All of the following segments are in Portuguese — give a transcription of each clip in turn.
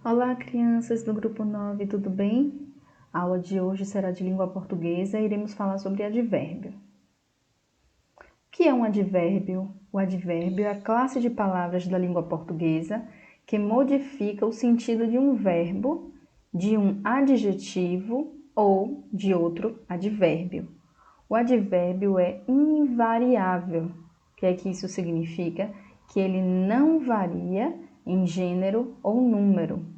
Olá, crianças do grupo 9, tudo bem? A aula de hoje será de língua portuguesa e iremos falar sobre advérbio. O que é um advérbio? O advérbio é a classe de palavras da língua portuguesa que modifica o sentido de um verbo, de um adjetivo ou de outro advérbio. O advérbio é invariável. O que é que isso significa? Que ele não varia em gênero ou número.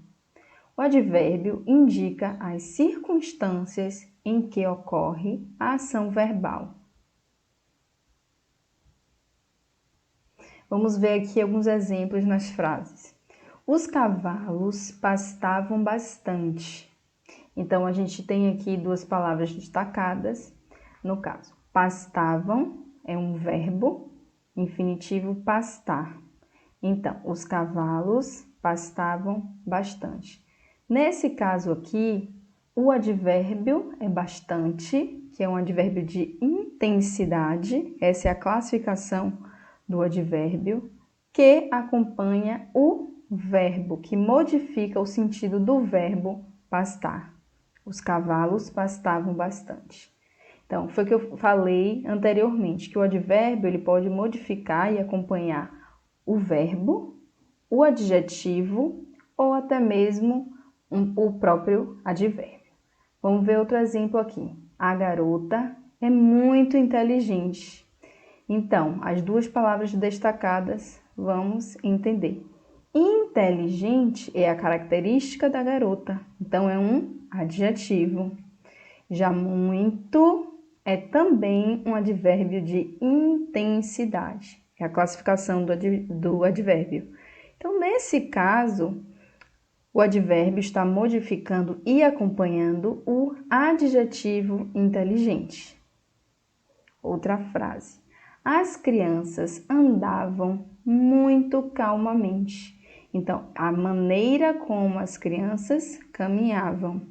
O advérbio indica as circunstâncias em que ocorre a ação verbal. Vamos ver aqui alguns exemplos nas frases. Os cavalos pastavam bastante. Então, a gente tem aqui duas palavras destacadas. No caso, pastavam é um verbo, infinitivo pastar. Então, os cavalos pastavam bastante. Nesse caso aqui, o advérbio é bastante, que é um advérbio de intensidade, essa é a classificação do advérbio, que acompanha o verbo, que modifica o sentido do verbo pastar. Os cavalos pastavam bastante. Então, foi o que eu falei anteriormente, que o advérbio ele pode modificar e acompanhar o verbo, o adjetivo ou até mesmo o próprio advérbio. Vamos ver outro exemplo aqui. A garota é muito inteligente. Então, as duas palavras destacadas vamos entender. Inteligente é a característica da garota, então é um adjetivo. Já muito é também um advérbio de intensidade, é a classificação do advérbio. Então, nesse caso, o advérbio está modificando e acompanhando o adjetivo inteligente. Outra frase. As crianças andavam muito calmamente. Então, a maneira como as crianças caminhavam.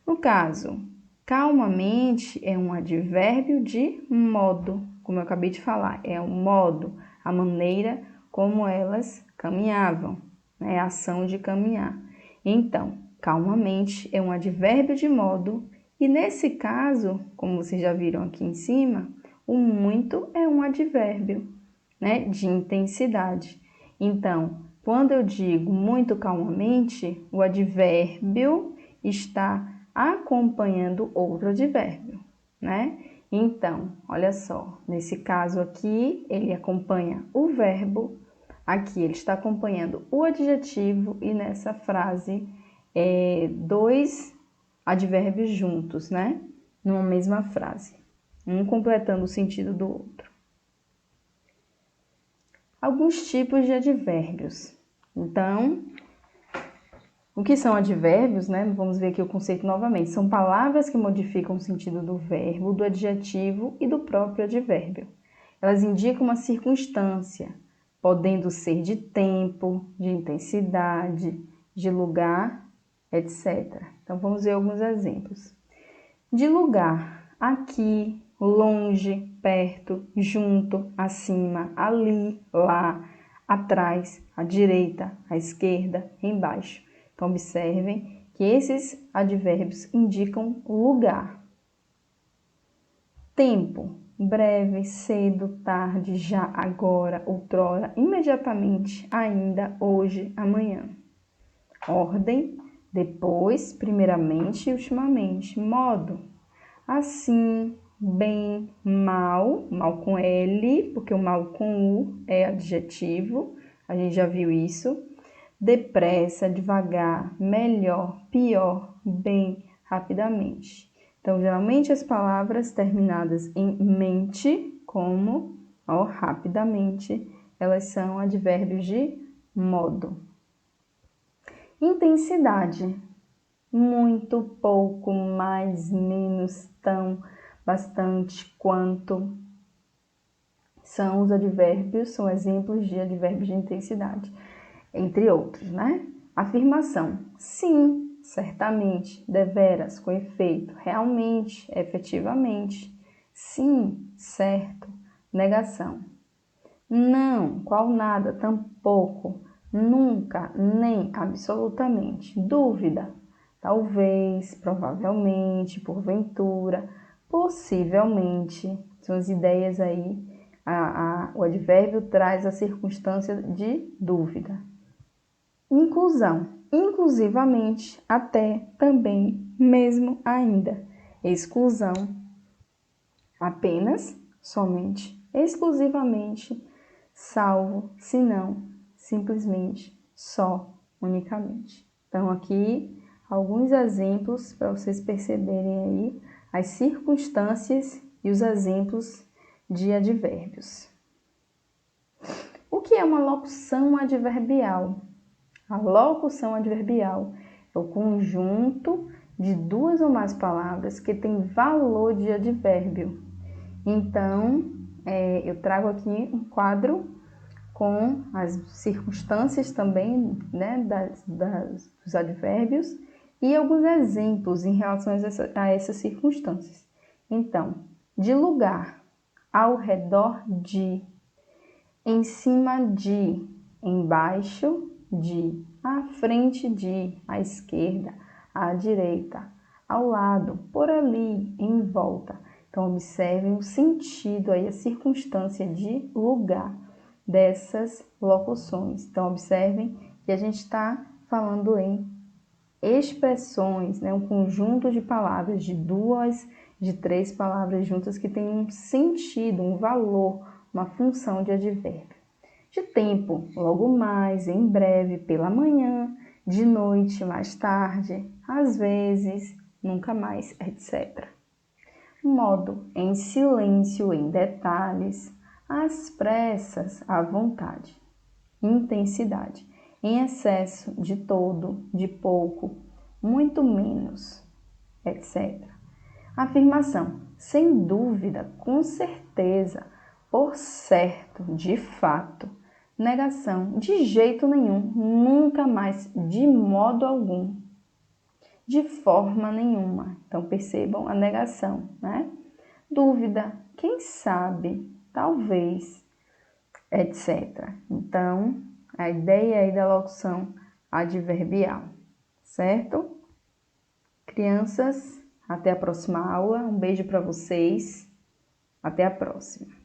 No caso, calmamente é um advérbio de modo, como eu acabei de falar, é o modo, a maneira como elas caminhavam, né? A ação de caminhar. Então, calmamente é um advérbio de modo e nesse caso, como vocês já viram aqui em cima, o muito é um advérbio, né? De intensidade. Então, quando eu digo muito calmamente, o advérbio está acompanhando outro advérbio, né? Então, olha só, nesse caso aqui, ele acompanha o verbo, aqui ele está acompanhando o adjetivo e nessa frase, dois advérbios juntos, né? Numa mesma frase, um completando o sentido do outro. Alguns tipos de advérbios. Então, o que são advérbios, né? Vamos ver aqui o conceito novamente. São palavras que modificam o sentido do verbo, do adjetivo e do próprio advérbio. Elas indicam uma circunstância, podendo ser de tempo, de intensidade, de lugar, etc. Então, vamos ver alguns exemplos. De lugar, aqui, longe, perto, junto, acima, ali, lá, atrás, à direita, à esquerda, embaixo. Então, observem que esses advérbios indicam lugar. Tempo, breve, cedo, tarde, já, agora, outrora, imediatamente, ainda, hoje, amanhã. Ordem, depois, primeiramente e ultimamente. Modo, assim, bem, mal, mal com L, porque o mal com U é adjetivo, a gente já viu isso. Depressa, devagar, melhor, pior, bem, rapidamente. Então, geralmente as palavras terminadas em mente, como rapidamente, elas são advérbios de modo. Intensidade, muito, pouco, mais, menos, tão, bastante, quanto. São os advérbios, são exemplos de advérbios de intensidade, entre outros, né? Afirmação, sim, certamente, deveras, com efeito, realmente, efetivamente. Sim, certo. Negação, não, qual nada, tampouco, nunca, nem, absolutamente. Dúvida, talvez, provavelmente, porventura, possivelmente. São as ideias aí. O advérbio traz a circunstância de dúvida. Inclusão, inclusivamente, até, também, mesmo, ainda. Exclusão, apenas, somente, exclusivamente, salvo, senão, simplesmente, só, unicamente. Então, aqui, alguns exemplos para vocês perceberem aí as circunstâncias e os exemplos de advérbios. O que é uma locução adverbial? A locução adverbial é o conjunto de duas ou mais palavras que tem valor de advérbio. Então, eu trago aqui um quadro com as circunstâncias também, né, dos advérbios e alguns exemplos em relação a essas circunstâncias. Então, de lugar, ao redor de, em cima de, embaixo de, à frente de, à esquerda, à direita, ao lado, por ali, em volta. Então, observem o sentido aí, a circunstância de lugar dessas locuções. Então, observem que a gente está falando em expressões, né? Um conjunto de palavras, de duas, de três palavras juntas que tem um sentido, um valor, uma função de advérbio. De tempo, logo mais, em breve, pela manhã, de noite, mais tarde, às vezes, nunca mais, etc. Modo, em silêncio, em detalhes, às pressas, à vontade. Intensidade, em excesso, de todo, de pouco, muito menos, etc. Afirmação, sem dúvida, com certeza, por certo, de fato. Negação, de jeito nenhum, nunca mais, de modo algum, de forma nenhuma. Então, percebam a negação, né? Dúvida, quem sabe, talvez, etc. Então, a ideia aí da locução adverbial, certo? Crianças, até a próxima aula. Um beijo para vocês. Até a próxima.